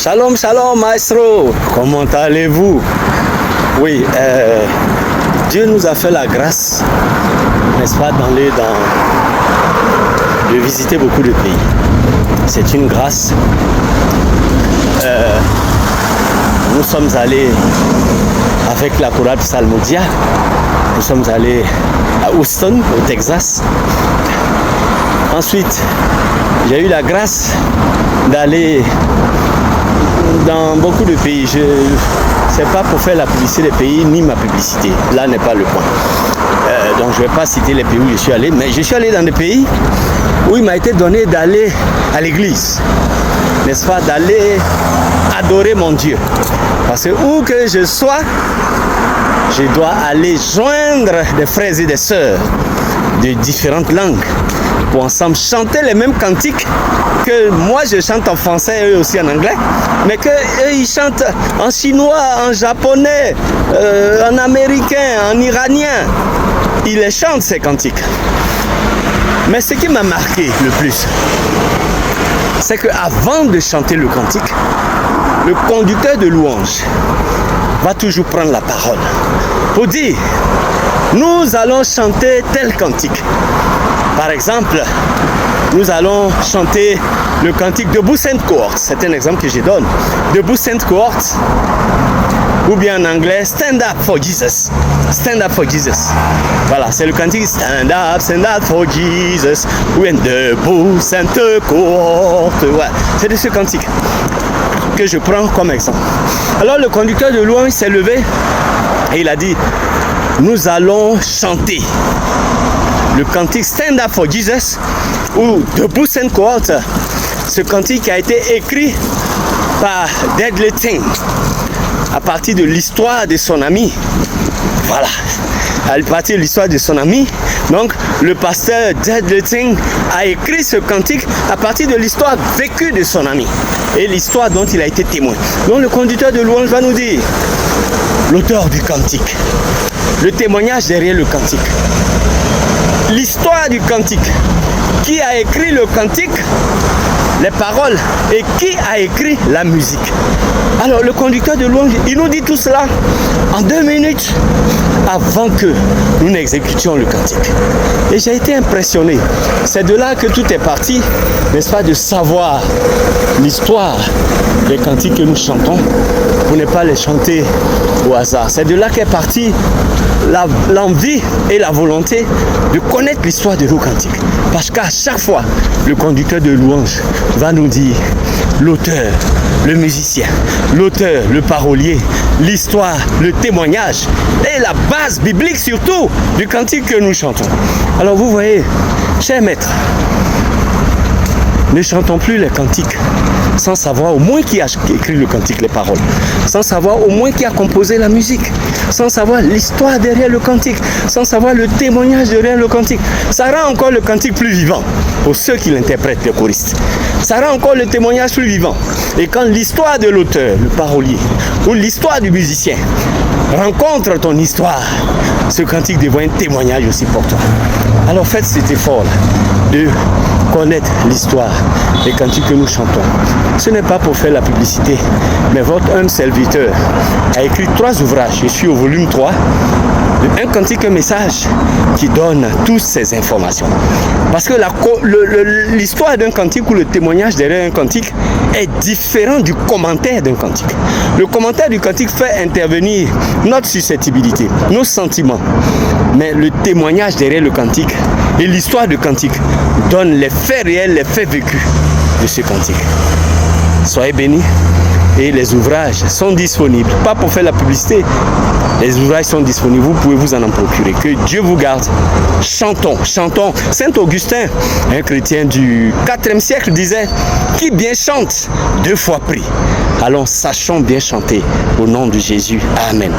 Shalom, shalom, maestro. Comment allez-vous? Oui, Dieu nous a fait la grâce, n'est-ce pas, de visiter beaucoup de pays. C'est une grâce. Nous sommes allés avec la chorale Psalmodia. Nous sommes allés à Houston, au Texas. Ensuite, j'ai eu la grâce d'aller dans beaucoup de pays. C'est pas pour faire la publicité des pays ni ma publicité. Là n'est pas le point. Donc je ne vais pas citer les pays où je suis allé, mais je suis allé dans des pays où il m'a été donné d'aller à l'église, n'est-ce pas, d'aller adorer mon Dieu. Parce que où que je sois, je dois aller joindre des frères et des sœurs de différentes langues pour ensemble chanter les mêmes cantiques que moi je chante en français et eux aussi en anglais, mais que eux ils chantent en chinois, en japonais, en américain, en iranien. Ils les chantent ces cantiques. Mais ce qui m'a marqué le plus, c'est qu'avant de chanter le cantique, le conducteur de louange va toujours prendre la parole pour dire: nous allons chanter tel cantique. Par exemple, nous allons chanter le cantique Debout Sainte Cohorte. C'est un exemple que je donne. Debout Sainte Cohorte, ou bien en anglais Stand Up for Jesus. Stand Up for Jesus. Voilà, c'est le cantique Stand Up for Jesus. Ou bien Debout Sainte Cohorte. Ouais, c'est de ce cantique que je prends comme exemple. Alors le conducteur de louange s'est levé et il a dit: nous allons chanter le cantique Stand Up for Jesus ou Debout Sainte Cohorte. Ce cantique a été écrit par Dudley Ting à partir de l'histoire de son ami. Voilà, à partir de l'histoire de son ami. Donc le pasteur Dudley Ting a écrit ce cantique à partir de l'histoire vécue de son ami et l'histoire dont il a été témoin. Donc le conducteur de louange va nous dire l'auteur du cantique, le témoignage derrière le cantique, l'histoire du cantique, qui a écrit le cantique, les paroles et qui a écrit la musique. Alors le conducteur de louange, il nous dit tout cela en 2 minutes avant que nous n'exécutions le cantique. Et j'ai été impressionné. C'est de là que tout est parti, n'est-ce pas, de savoir l'histoire des cantiques que nous chantons pour ne pas les chanter au hasard. C'est de là qu'est partie l'envie et la volonté de connaître l'histoire de nos cantiques. Parce qu'à chaque fois, le conducteur de louange va nous dire l'auteur, le musicien, l'auteur, le parolier, l'histoire, le témoignage et la base biblique surtout du cantique que nous chantons. Alors vous voyez, chers maîtres, ne chantons plus les cantiques sans savoir au moins qui a écrit le cantique, les paroles, sans savoir au moins qui a composé la musique, sans savoir l'histoire derrière le cantique, sans savoir le témoignage derrière le cantique. Ça rend encore le cantique plus vivant pour ceux qui l'interprètent, les choristes. Ça rend encore le témoignage plus vivant. Et quand l'histoire de l'auteur, le parolier, ou l'histoire du musicien rencontre ton histoire, ce cantique devient un témoignage aussi pour toi. Alors faites cet effort-là de connaître l'histoire des cantiques que nous chantons. Ce n'est pas pour faire la publicité, mais votre humble serviteur a écrit 3 ouvrages. Je suis au volume 3, un cantique, un message qui donne toutes ces informations. Parce que l'histoire d'un cantique ou le témoignage derrière un cantique est différent du commentaire d'un cantique. Le commentaire du cantique fait intervenir notre susceptibilité, nos sentiments. Mais le témoignage derrière le cantique et l'histoire du cantique donne les faits réels, les faits vécus de ce cantique. Soyez bénis. Et les ouvrages sont disponibles, pas pour faire la publicité, les ouvrages sont disponibles, vous pouvez vous en procurer. Que Dieu vous garde. Chantons, chantons. Saint Augustin, un chrétien du 4e siècle, disait: qui bien chante, 2 fois prie. Allons, sachons bien chanter au nom de Jésus. Amen.